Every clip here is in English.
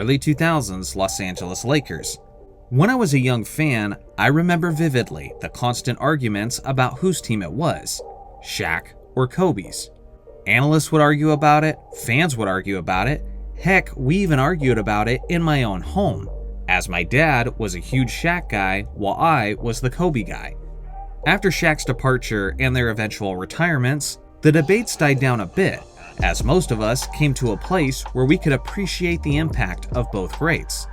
early 2000s Los Angeles Lakers. When I was a young fan, I remember vividly the constant arguments about whose team it was, Shaq or Kobe's. Analysts would argue about it, fans would argue about it, heck, we even argued about it in my own home, as my dad was a huge Shaq guy while I was the Kobe guy. After Shaq's departure and their eventual retirements, the debates died down a bit, as most of us came to a place where we could appreciate the impact of both greats.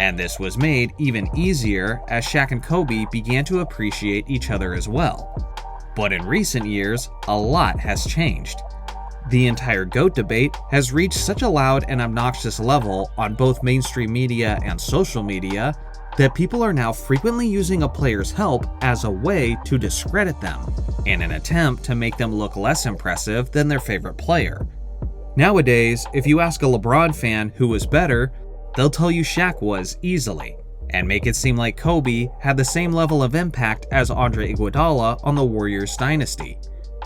And this was made even easier as Shaq and Kobe began to appreciate each other as well. But in recent years, a lot has changed. The entire GOAT debate has reached such a loud and obnoxious level on both mainstream media and social media that people are now frequently using a player's help as a way to discredit them, in an attempt to make them look less impressive than their favorite player. Nowadays, if you ask a LeBron fan who was better, they'll tell you Shaq was easily, and make it seem like Kobe had the same level of impact as Andre Iguodala on the Warriors dynasty.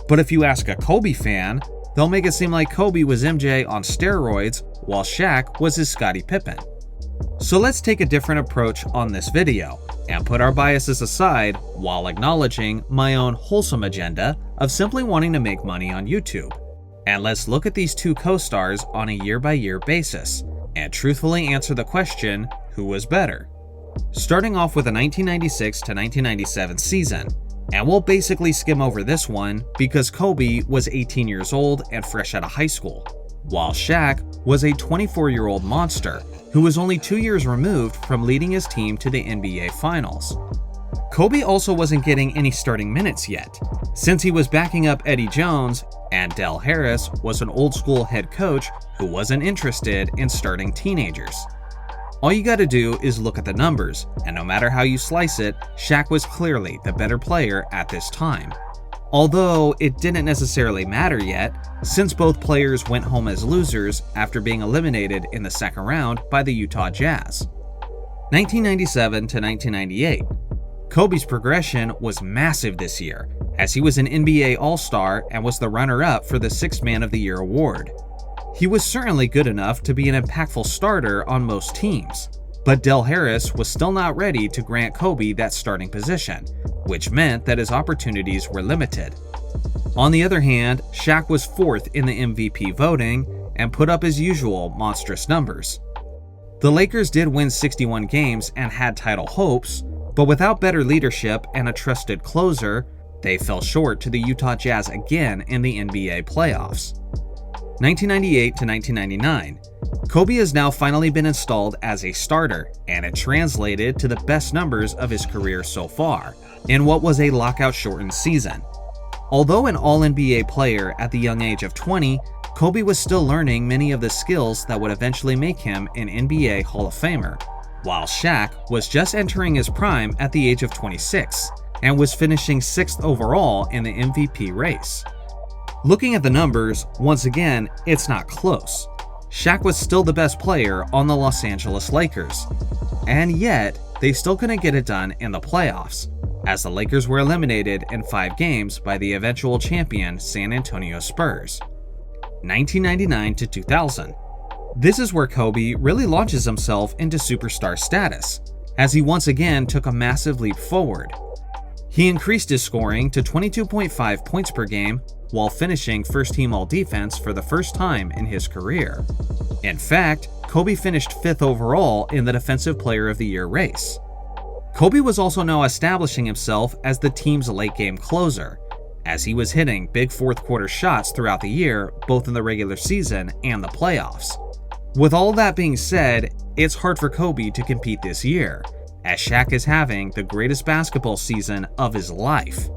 But if you ask a Kobe fan, they'll make it seem like Kobe was MJ on steroids while Shaq was his Scottie Pippen. So let's take a different approach on this video and put our biases aside while acknowledging my own wholesome agenda of simply wanting to make money on YouTube. And let's look at these two co-stars on a year-by-year basis and truthfully answer the question, who was better? Starting off with the 1996 to 1997 season, and we'll basically skim over this one because Kobe was 18 years old and fresh out of high school, while Shaq was a 24-year-old monster who was only 2 years removed from leading his team to the NBA Finals. Kobe also wasn't getting any starting minutes yet, since he was backing up Eddie Jones, and Del Harris was an old-school head coach who wasn't interested in starting teenagers. All you gotta do is look at the numbers, and no matter how you slice it, Shaq was clearly the better player at this time. Although it didn't necessarily matter yet, since both players went home as losers after being eliminated in the second round by the Utah Jazz. 1997 to 1998. Kobe's progression was massive this year, as he was an NBA All-Star and was the runner-up for the Sixth Man of the Year award. He was certainly good enough to be an impactful starter on most teams, but Del Harris was still not ready to grant Kobe that starting position, which meant that his opportunities were limited. On the other hand, Shaq was fourth in the MVP voting and put up his usual monstrous numbers. The Lakers did win 61 games and had title hopes, but without better leadership and a trusted closer, they fell short to the Utah Jazz again in the NBA playoffs. 1998 to 1999. Kobe has now finally been installed as a starter, and it translated to the best numbers of his career so far, in what was a lockout-shortened season. Although an All-NBA player at the young age of 20, Kobe was still learning many of the skills that would eventually make him an NBA Hall of Famer, while Shaq was just entering his prime at the age of 26, and was finishing 6th overall in the MVP race. Looking at the numbers, once again, it's not close. Shaq was still the best player on the Los Angeles Lakers, and yet they still couldn't get it done in the playoffs, as the Lakers were eliminated in 5 games by the eventual champion San Antonio Spurs. 1999 to 2000. This is where Kobe really launches himself into superstar status, as he once again took a massive leap forward. He increased his scoring to 22.5 points per game while finishing first-team All-Defense for the first time in his career. In fact, Kobe finished 5th overall in the Defensive Player of the Year race. Kobe was also now establishing himself as the team's late-game closer, as he was hitting big fourth-quarter shots throughout the year, both in the regular season and the playoffs. With all that being said, it's hard for Kobe to compete this year, as Shaq is having the greatest basketball season of his life.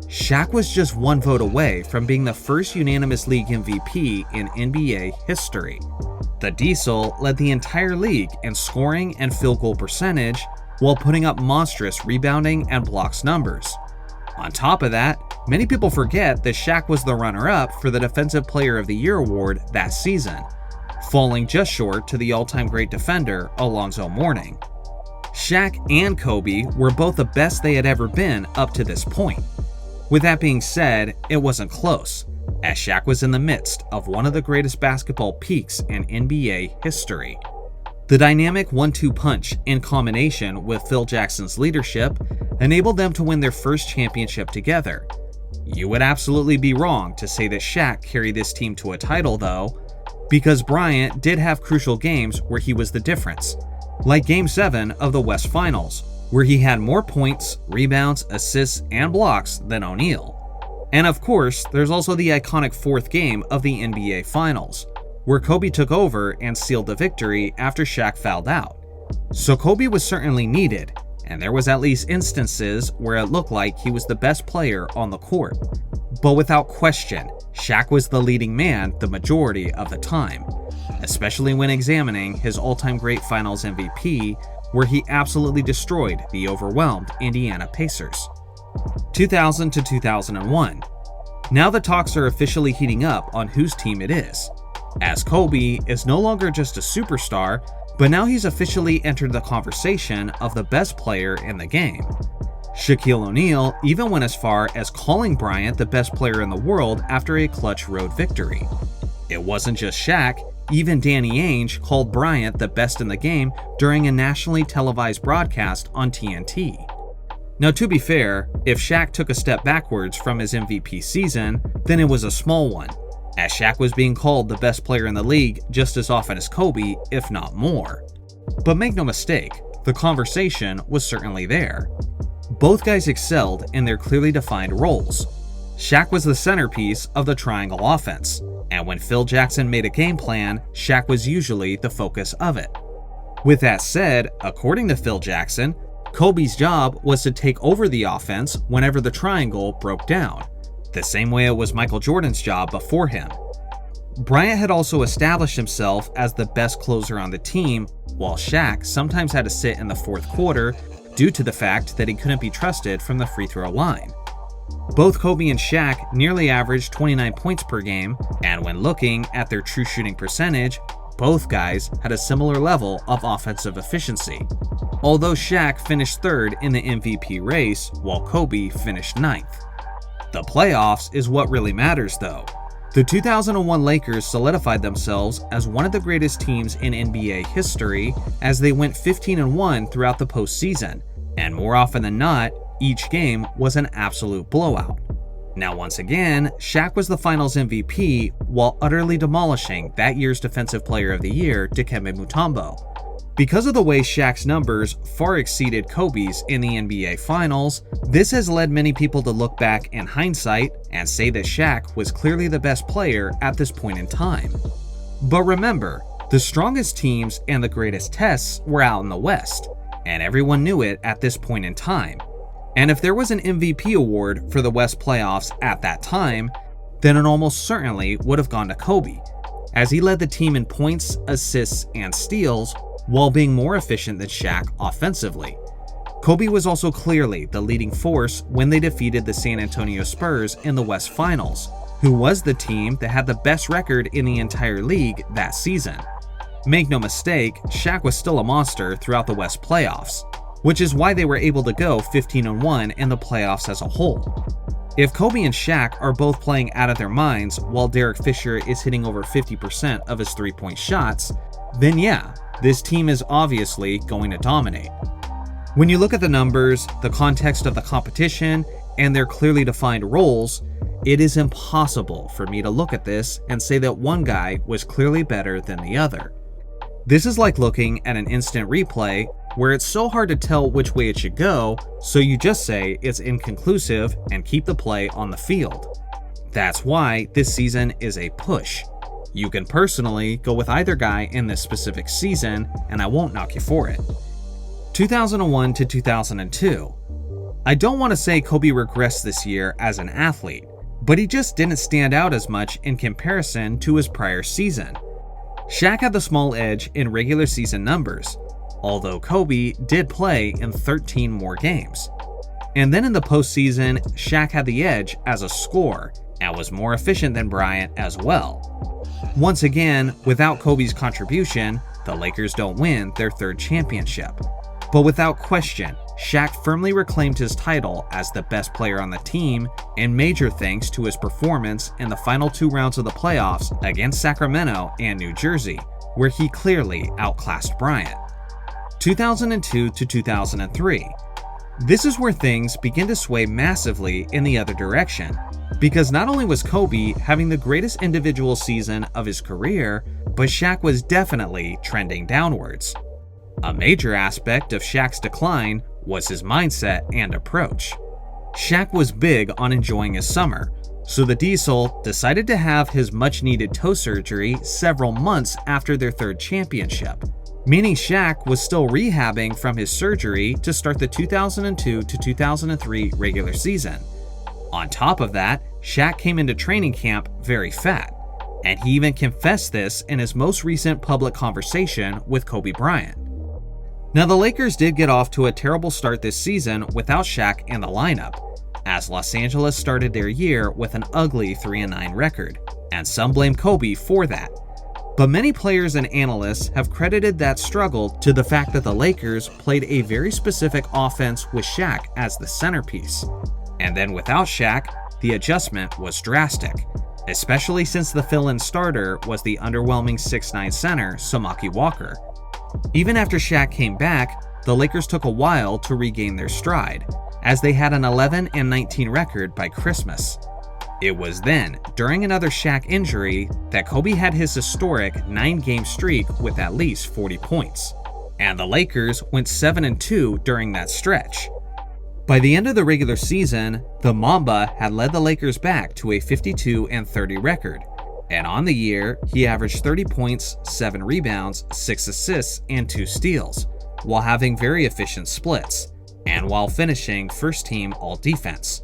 Shaq was just one vote away from being the first unanimous league MVP in NBA history. The Diesel led the entire league in scoring and field goal percentage while putting up monstrous rebounding and blocks numbers. On top of that, many people forget that Shaq was the runner-up for the Defensive Player of the Year award that season, falling just short to the all-time great defender Alonzo Mourning. Shaq and Kobe were both the best they had ever been up to this point. With that being said, it wasn't close, as Shaq was in the midst of one of the greatest basketball peaks in NBA history. The dynamic 1-2 punch in combination with Phil Jackson's leadership enabled them to win their first championship together. You would absolutely be wrong to say that Shaq carried this team to a title though, because Bryant did have crucial games where he was the difference, like Game 7 of the West Finals, where he had more points, rebounds, assists, and blocks than O'Neal. And of course, there's also the iconic fourth game of the NBA Finals, where Kobe took over and sealed the victory after Shaq fouled out. So Kobe was certainly needed, and there was at least instances where it looked like he was the best player on the court. But without question, Shaq was the leading man the majority of the time, especially when examining his all-time great Finals MVP, where he absolutely destroyed the overwhelmed Indiana Pacers. 2000 to 2001. Now the talks are officially heating up on whose team it is, as Kobe is no longer just a superstar, but now he's officially entered the conversation of the best player in the game. Shaquille O'Neal even went as far as calling Bryant the best player in the world after a clutch road victory. It wasn't just Shaq, even Danny Ainge called Bryant the best in the game during a nationally televised broadcast on TNT. Now to be fair, if Shaq took a step backwards from his MVP season, then it was a small one, as Shaq was being called the best player in the league just as often as Kobe, if not more. But make no mistake, the conversation was certainly there. Both guys excelled in their clearly defined roles. Shaq was the centerpiece of the triangle offense, and when Phil Jackson made a game plan, Shaq was usually the focus of it. With that said, according to Phil Jackson, Kobe's job was to take over the offense whenever the triangle broke down, the same way it was Michael Jordan's job before him. Bryant had also established himself as the best closer on the team, while Shaq sometimes had to sit in the fourth quarter due to the fact that he couldn't be trusted from the free throw line. Both Kobe and Shaq nearly averaged 29 points per game, and when looking at their true shooting percentage, both guys had a similar level of offensive efficiency, although Shaq finished third in the MVP race while Kobe finished ninth. The playoffs is what really matters though. The 2001 Lakers solidified themselves as one of the greatest teams in NBA history as they went 15-1 throughout the postseason, and more often than not, each game was an absolute blowout. Now once again, Shaq was the Finals MVP while utterly demolishing that year's Defensive Player of the Year, Dikembe Mutombo. Because of the way Shaq's numbers far exceeded Kobe's in the NBA Finals, this has led many people to look back in hindsight and say that Shaq was clearly the best player at this point in time. But remember, the strongest teams and the greatest tests were out in the West, and everyone knew it at this point in time. And if there was an MVP award for the West playoffs at that time, then it almost certainly would have gone to Kobe, as he led the team in points, assists, and steals while being more efficient than Shaq offensively. Kobe was also clearly the leading force when they defeated the San Antonio Spurs in the West Finals, who was the team that had the best record in the entire league that season. Make no mistake, Shaq was still a monster throughout the West playoffs, which is why they were able to go 15-1 in the playoffs as a whole. If Kobe and Shaq are both playing out of their minds while Derek Fisher is hitting over 50% of his three-point shots, then yeah, this team is obviously going to dominate. When you look at the numbers, the context of the competition, and their clearly defined roles, it is impossible for me to look at this and say that one guy was clearly better than the other. This is like looking at an instant replay where it's so hard to tell which way it should go, so you just say it's inconclusive and keep the play on the field. That's why this season is a push. You can personally go with either guy in this specific season, and I won't knock you for it. 2001 to 2002. I don't want to say Kobe regressed this year as an athlete, but he just didn't stand out as much in comparison to his prior season. Shaq had the small edge in regular season numbers, although Kobe did play in 13 more games. And then in the postseason, Shaq had the edge as a scorer and was more efficient than Bryant as well. Once again, without Kobe's contribution, the Lakers don't win their third championship. But without question, Shaq firmly reclaimed his title as the best player on the team, in major thanks to his performance in the final two rounds of the playoffs against Sacramento and New Jersey, where he clearly outclassed Bryant. 2002 to 2003. This is where things begin to sway massively in the other direction, because not only was Kobe having the greatest individual season of his career, but Shaq was definitely trending downwards. A major aspect of Shaq's decline was his mindset and approach. Shaq was big on enjoying his summer, so the Diesel decided to have his much-needed toe surgery several months after their third championship, meaning Shaq was still rehabbing from his surgery to start the 2002 to 2003 regular season. On top of that, Shaq came into training camp very fat, and he even confessed this in his most recent public conversation with Kobe Bryant. Now, the Lakers did get off to a terrible start this season without Shaq in the lineup, as Los Angeles started their year with an ugly 3-9 record, and some blame Kobe for that. But many players and analysts have credited that struggle to the fact that the Lakers played a very specific offense with Shaq as the centerpiece. And then without Shaq, the adjustment was drastic, especially since the fill-in starter was the underwhelming 6'9 center Samaki Walker. Even after Shaq came back, the Lakers took a while to regain their stride, as they had an 11-19 record by Christmas. It was then, during another Shaq injury, that Kobe had his historic 9-game streak with at least 40 points, and the Lakers went 7-2 during that stretch. By the end of the regular season, the Mamba had led the Lakers back to a 52-30 record, and on the year, he averaged 30 points, 7 rebounds, 6 assists, and 2 steals, while having very efficient splits, and while finishing first-team All-Defense.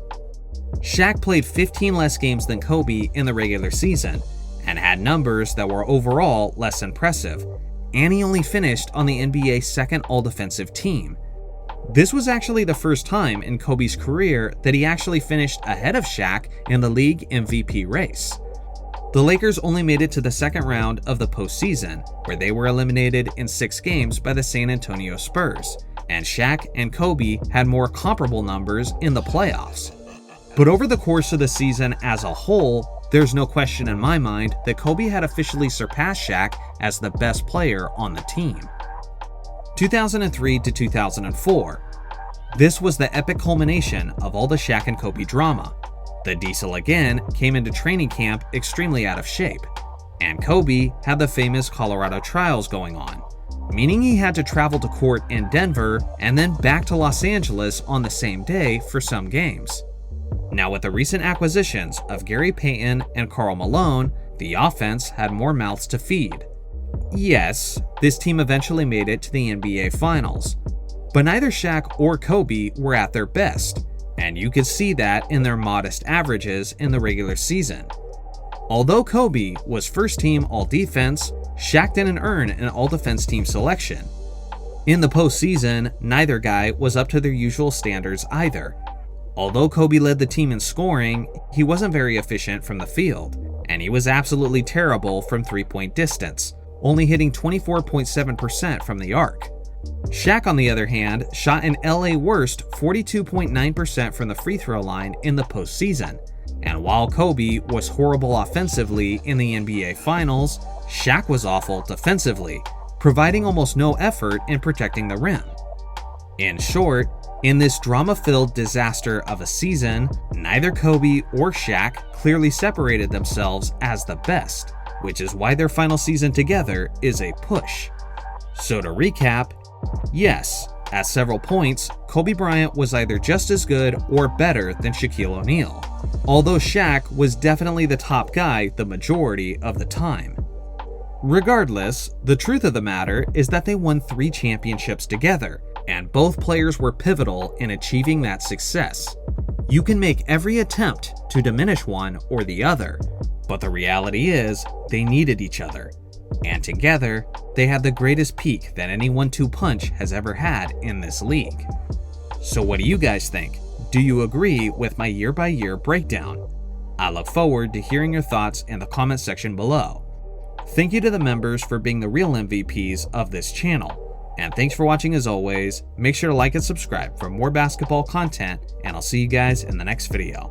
Shaq played 15 less games than Kobe in the regular season, and had numbers that were overall less impressive, and he only finished on the NBA's second All-Defensive team. This was actually the first time in Kobe's career that he actually finished ahead of Shaq in the league MVP race. The Lakers only made it to the second round of the postseason, where they were eliminated in 6 games by the San Antonio Spurs, and Shaq and Kobe had more comparable numbers in the playoffs. But over the course of the season as a whole, there's no question in my mind that Kobe had officially surpassed Shaq as the best player on the team. 2003 to 2004. This was the epic culmination of all the Shaq and Kobe drama. The Diesel again came into training camp extremely out of shape, and Kobe had the famous Colorado trials going on, meaning he had to travel to court in Denver and then back to Los Angeles on the same day for some games. Now, with the recent acquisitions of Gary Payton and Karl Malone, the offense had more mouths to feed. Yes, this team eventually made it to the NBA Finals, but neither Shaq or Kobe were at their best, and you could see that in their modest averages in the regular season. Although Kobe was first-team All-Defense, Shaq didn't earn an All-Defense team selection. In the postseason, neither guy was up to their usual standards either. Although Kobe led the team in scoring, he wasn't very efficient from the field, and he was absolutely terrible from three-point distance, only hitting 24.7% from the arc. Shaq, on the other hand, shot an LA worst 42.9% from the free throw line in the postseason, and while Kobe was horrible offensively in the NBA Finals, Shaq was awful defensively, providing almost no effort in protecting the rim. In short, in this drama-filled disaster of a season, neither Kobe or Shaq clearly separated themselves as the best, which is why their final season together is a push. So to recap, yes, at several points, Kobe Bryant was either just as good or better than Shaquille O'Neal, although Shaq was definitely the top guy the majority of the time. Regardless, the truth of the matter is that they won 3 championships together, and both players were pivotal in achieving that success. You can make every attempt to diminish one or the other, but the reality is they needed each other, and together they had the greatest peak that any 1-2 punch has ever had in this league. So what do you guys think? Do you agree with my year-by-year breakdown? I look forward to hearing your thoughts in the comment section below. Thank you to the members for being the real MVPs of this channel. And thanks for watching as always. Make sure to like and subscribe for more basketball content, and I'll see you guys in the next video.